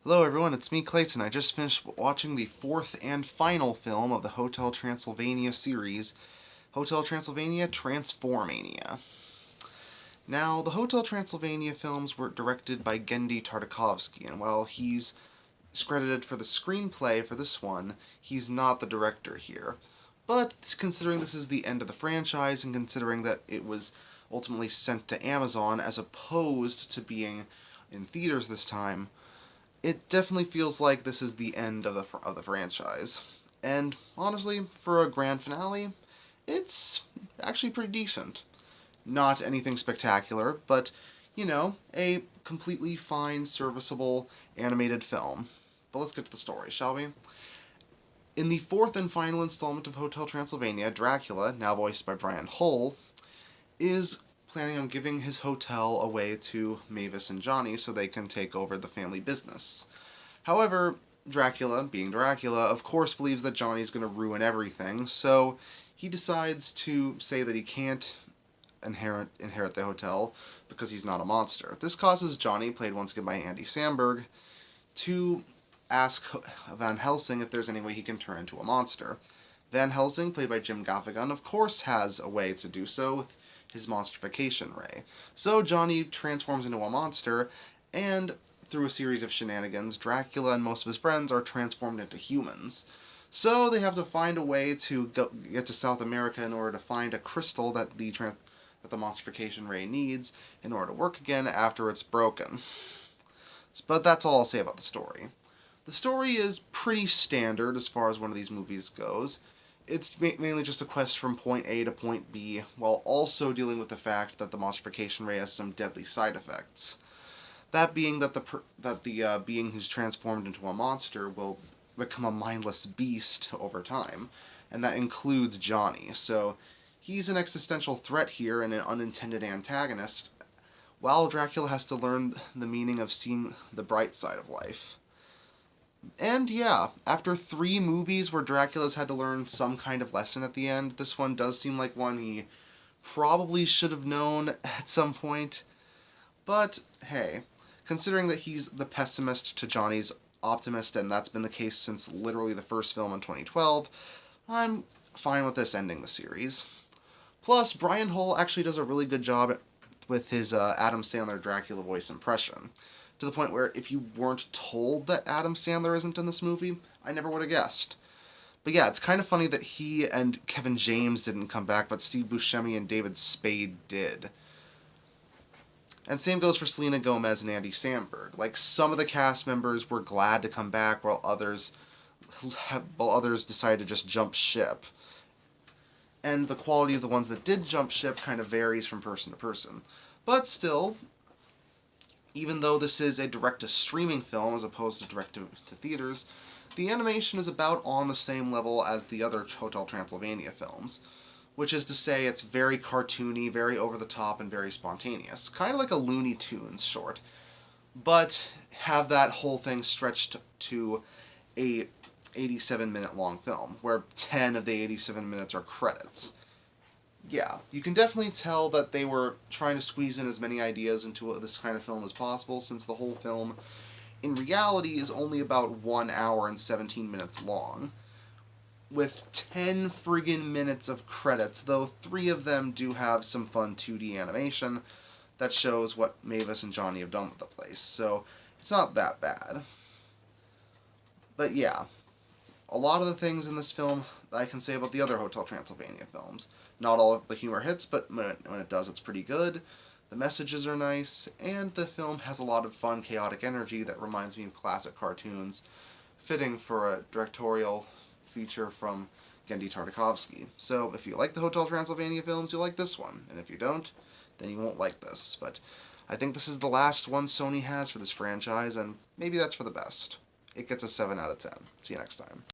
Hello everyone, it's me Clayton. I just finished watching the fourth and final film of the Hotel Transylvania series, Hotel Transylvania Transformania. Now, the Hotel Transylvania films were directed by Genndy Tartakovsky, and while he's credited for the screenplay for this one, he's not the director here. But considering this is the end of the franchise, and considering that it was ultimately sent to Amazon as opposed to being in theaters this time, it definitely feels like this is the end of the franchise. And honestly, for a grand finale, it's actually pretty decent. Not anything spectacular, but a completely fine, serviceable animated film. But let's get to the story, shall we? In the fourth and final installment of Hotel Transylvania, Dracula, now voiced by Brian Hull, is planning on giving his hotel away to Mavis and Johnny so they can take over the family business. However, Dracula, being Dracula, of course believes that Johnny's going to ruin everything, so he decides to say that he can't inherit the hotel because he's not a monster. This causes Johnny, played once again by Andy Samberg, to ask Van Helsing if there's any way he can turn into a monster. Van Helsing, played by Jim Gaffigan, of course has a way to do so with his monstrification ray. So Johnny transforms into a monster, and through a series of shenanigans, Dracula and most of his friends are transformed into humans. So they have to find a way to get to South America in order to find a crystal that the monstrification ray needs in order to work again after it's broken. But that's all I'll say about the story. The story is pretty standard as far as one of these movies goes. It's mainly just a quest from point A to point B, while also dealing with the fact that the monstrification ray has some deadly side effects. That being that the being who's transformed into a monster will become a mindless beast over time, and that includes Johnny. So he's an existential threat here and an unintended antagonist, while Dracula has to learn the meaning of seeing the bright side of life. And yeah, after 3 movies where Dracula's had to learn some kind of lesson at the end, this one does seem like one he probably should have known at some point. But hey, considering that he's the pessimist to Johnny's optimist, and that's been the case since literally the first film in 2012, I'm fine with this ending the series. Plus, Brian Hull actually does a really good job with his Adam Sandler Dracula voice impression, to the point where if you weren't told that Adam Sandler isn't in this movie, I never would have guessed. But yeah, it's kind of funny that he and Kevin James didn't come back, but Steve Buscemi and David Spade did. And same goes for Selena Gomez and Andy Samberg. Like, some of the cast members were glad to come back, while others decided to just jump ship. And the quality of the ones that did jump ship kind of varies from person to person. But still, even though this is a direct-to-streaming film as opposed to direct-to-theaters, the animation is about on the same level as the other Hotel Transylvania films, which is to say it's very cartoony, very over-the-top, and very spontaneous. Kind of like a Looney Tunes short, but have that whole thing stretched to a 87-minute long film, where 10 of the 87 minutes are credits. Yeah, you can definitely tell that they were trying to squeeze in as many ideas into this kind of film as possible, since the whole film, in reality, is only about 1 hour and 17 minutes long, with 10 friggin' minutes of credits, though 3 of them do have some fun 2D animation that shows what Mavis and Johnny have done with the place, so it's not that bad. But yeah, a lot of the things in this film I can say about the other Hotel Transylvania films. Not all of the humor hits, but when it does, it's pretty good. The messages are nice, and the film has a lot of fun, chaotic energy that reminds me of classic cartoons, fitting for a directorial feature from Genndy Tartakovsky. So if you like the Hotel Transylvania films, you'll like this one, and if you don't, then you won't like this. But I think this is the last one Sony has for this franchise, and maybe that's for the best. It gets a 7 out of 10. See you next time.